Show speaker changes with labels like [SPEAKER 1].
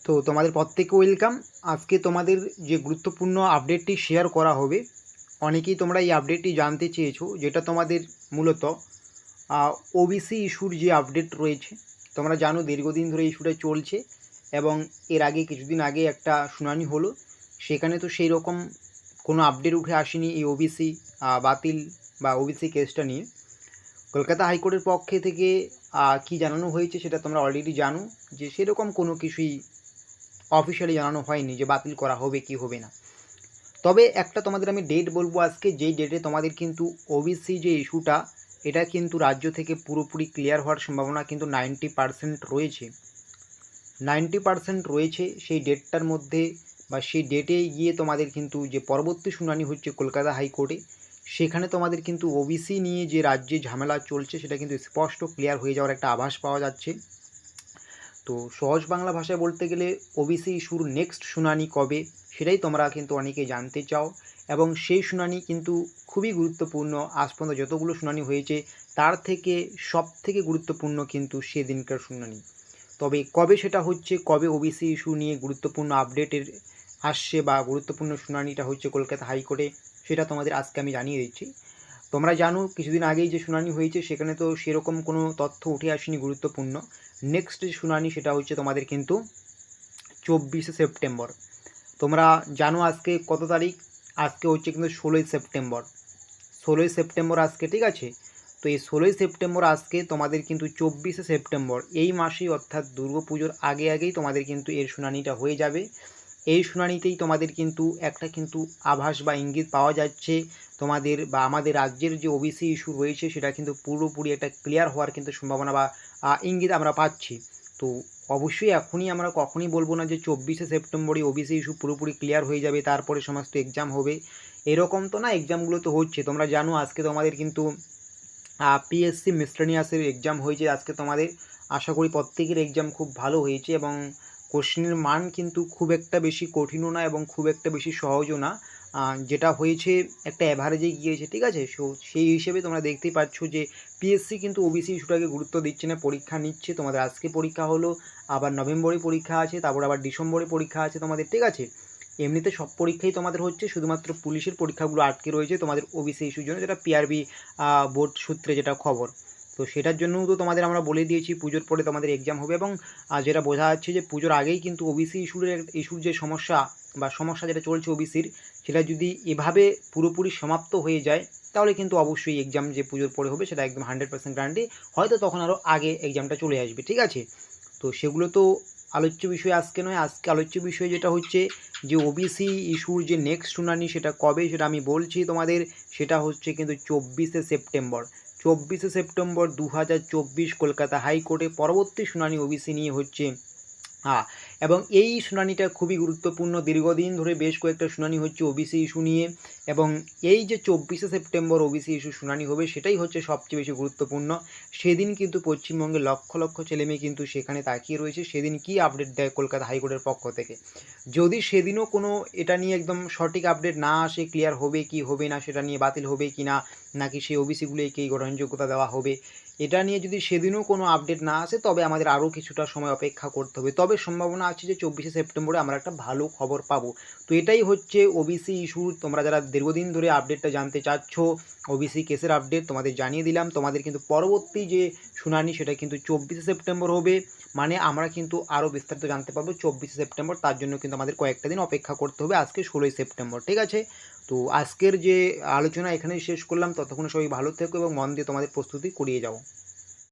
[SPEAKER 1] তো তোমাদের প্রত্যেককে ওয়েলকাম। আজকে তোমাদের যে গুরুত্বপূর্ণ আপডেটটি শেয়ার করা হবে, অনেকেই তোমরা এই আপডেটটি জানতে চেয়েছো, যেটা তোমাদের মূলত ওবিসি ইস্যুর যে আপডেট রয়েছে। তোমরা জানো দীর্ঘদিন ধরে ইস্যুটা চলছে এবং এর আগে কিছুদিন আগে একটা শুনানি হলো, সেখানে তো সেই রকম কোনো আপডেট উঠে আসেনি এই ওবিসি বাতিল বা ওবিসি কেসটা নিয়ে। কলকাতা হাইকোর্টের পক্ষে থেকে কি জানানো হয়েছে সেটা তোমরা অলরেডি জানো, যে সেরকম কোনো কিছুই অফিসিয়ালি জানানো হয়নি যে বাতিল করা হবে কি হবে না। তবে একটা তোমাদের আমি ডেট বলবো আজকে, যেই ডেটে তোমাদের কিন্তু ওবিসি যে ইস্যুটা, এটা কিন্তু রাজ্য থেকে পুরোপুরি ক্লিয়ার হওয়ার সম্ভাবনা কিন্তু 90% রয়েছে। 90% রয়েছে সেই ডেটটার মধ্যে, বা সেই ডেটে গিয়ে তোমাদের কিন্তু যে পরবর্তী শুনানি হচ্ছে কলকাতা হাইকোর্টে, সেখানে তোমাদের কিন্তু ওবিসি নিয়ে যে রাজ্যে ঝামেলা চলছে সেটা কিন্তু স্পষ্ট ক্লিয়ার হয়ে যাওয়ার একটা আভাস পাওয়া যাচ্ছে। তো সহজ বাংলা ভাষায় বলতে গেলে ওবিসি ইস্যুর নেক্সট শুনানি কবে, সেটাই তোমরা কিন্তু অনেকে জানতে চাও। এবং সেই শুনানি কিন্তু খুবই গুরুত্বপূর্ণ। আজ পর্যন্ত যতগুলো শুনানি হয়েছে তার থেকে সব থেকে গুরুত্বপূর্ণ কিন্তু সেদিনকার শুনানি। তবে কবে সেটা হচ্ছে, কবে ওবিসি ইস্যু নিয়ে গুরুত্বপূর্ণ আপডেটের আসছে বা গুরুত্বপূর্ণ শুনানিটা হচ্ছে কলকাতা হাইকোর্টে, সেটা তোমাদের আজকে আমি জানিয়ে দিচ্ছি। তোমরা জানো কিছুদিন আগেই যে শুনানি হয়েছে সেখানে তো সেরকম কোনো তথ্য উঠে আসেনি গুরুত্বপূর্ণ। নেক্সট যে শুনানি সেটা হচ্ছে তোমাদের কিন্তু 24শে সেপ্টেম্বর। তোমরা জানো আজকে কত তারিখ? আজকে হচ্ছে কিন্তু 16ই সেপ্টেম্বর। 16ই সেপ্টেম্বর আজকে, ঠিক আছে? তো এই 16ই সেপ্টেম্বর আজকে তোমাদের কিন্তু 24শে সেপ্টেম্বর এই মাসেই, অর্থাৎ দুর্গাপুজোর আগেই তোমাদের কিন্তু এর শুনানিটা হয়ে যাবে। এই শুনানিতেই তোমাদের কিন্তু একটা কিন্তু আভাস বা ইঙ্গিত পাওয়া যাচ্ছে তোমাদের বা আমাদের রাজ্যের যে ওবিসি ইস্যু রয়েছে সেটা কিন্তু পুরোপুরি একটা ক্লিয়ার হওয়ার কিন্তু সম্ভাবনা বা ইঙ্গিত আমরা পাচ্ছি। তো অবশ্যই এখনই আমরা কখনই বলবো না যে 24শে সেপ্টেম্বরই ওবিসি ইস্যু পুরোপুরি ক্লিয়ার হয়ে যাবে, তারপরে সমস্ত এক্সাম হবে। এরকম তো না, এক্সামগুলো তো হচ্ছে। তোমরা জানো আজকে তোমাদের কিন্তু পিএসসি মিসলেনিয়াসের এক্সাম হয়েছে আজকে তোমাদের। আশা করি প্রত্যেকের এক্সাম খুব ভালো হয়েছে এবং কোশ্চেনের মান কিন্তু খুব একটা বেশি কঠিনও না এবং খুব একটা বেশি সহজও না। যেটা হয়েছে একটা অ্যাভারেজে গিয়েছে, ঠিক আছে? সো সেই হিসেবে তোমরা দেখতেই পাচ্ছ যে পিএসসি কিন্তু ওবিসি ইস্যুটাকে গুরুত্ব দিচ্ছে না, পরীক্ষা নিচ্ছে। তোমাদের আজকে পরীক্ষা হলো, আবার নভেম্বরে পরীক্ষা আছে, তারপর আবার ডিসেম্বরে পরীক্ষা আছে তোমাদের, ঠিক আছে? এমনিতে সব পরীক্ষাই তোমাদের হচ্ছে, শুধুমাত্র পুলিশের পরীক্ষাগুলো আটকে রয়েছে তোমাদের ওবিসি ইস্যুর জন্য, যেটা পিআরবি বোর্ড সূত্রে যেটা খবর। তো সেটার জন্যও তো তোমাদের আমরা বলে দিয়েছি পুজোর পরে তোমাদের এক্সাম হবে। এবং যেটা বোঝা যাচ্ছে যে পুজোর আগেই কিন্তু ওবিসি ইস্যুর যে সমস্যা যেটা চলছে ওবিসির, সেটা যদি এভাবে পুরোপুরি সমাপ্ত হয়ে যায় তাহলে কিন্তু অবশ্যই এক্সাম যে পুজোর পরে হবে সেটা একদম 100% গ্যারান্টি। হয়তো তখন আরও আগে এক্সামটা চলে আসবে, ঠিক আছে? তো সেগুলো তো আলোচ্য বিষয় আজকে নয়। আজকে আলোচ্য বিষয় যেটা হচ্ছে যে ওবিসি ইস্যুর যে নেক্সট শুনানি সেটা কবে সেটা আমি বলছি তোমাদের। সেটা হচ্ছে কিন্তু 24শে সেপ্টেম্বর। 24শে সেপ্টেম্বর 2024 কলকাতা হাইকোর্টে পরবর্তী শুনানি ওবিসি নিয়ে হচ্ছে। এবং এই শুনানিটা খুবই গুরুত্বপূর্ণ। দীর্ঘদিন ধরে বেশ কয়েকটা শুনানি হচ্ছে ওবিসি ইস্যু নিয়ে, এবং এই যে 24শে সেপ্টেম্বর ওবিসি ইস্যু শুনানি হবে সেটাই হচ্ছে সবচেয়ে বেশি গুরুত্বপূর্ণ। সেদিন কিন্তু পশ্চিমবঙ্গে লক্ষ লক্ষ ছেলেমেয়ে কিন্তু সেখানে তাকিয়ে রয়েছে সেদিন কি আপডেট দেয় কলকাতা হাইকোর্টের পক্ষ থেকে। যদি সেদিনও কোনো এটা নিয়ে একদম সঠিক আপডেট না আসে, ক্লিয়ার হবে কি হবে না, সেটা নিয়ে বাতিল হবে কি না, নাকি সেই ওবিসিগুলোকেই গ্রহণযোগ্যতা দেওয়া হবে, এটা নিয়ে যদি সেদিনও কোনো আপডেট না আসে তবে আমাদের আরও কিছুটা সময় অপেক্ষা করতে হবে। তবে সম্ভাবনা আছে যে 24শে সেপ্টেম্বরে আমরা একটা ভালো খবর পাবো। তো এটাই হচ্ছে ওবিসি ইস্যু। তোমরা যারা দীর্ঘদিন ধরে আপডেটটা জানতে চাচ্ছ, ওবিসি কেসের আপডেট তোমাদের জানিয়ে দিলাম। তোমাদের কিন্তু পরবর্তী যে শুনানি সেটা কিন্তু 24শে সেপ্টেম্বর হবে। মানে আমরা কিন্তু আরও বিস্তারিত জানতে পারবো 24শে সেপ্টেম্বর। তার জন্য কিন্তু আমাদের কয়েকটা দিন অপেক্ষা করতে হবে। আজকে 16ই সেপ্টেম্বর, ঠিক আছে? তো আজকের যে আলোচনা এখানেই শেষ করলাম। ততক্ষণ সবাই ভালো থেকো এবং মন দিয়ে তোমাদের প্রস্তুতি করিয়ে যাও।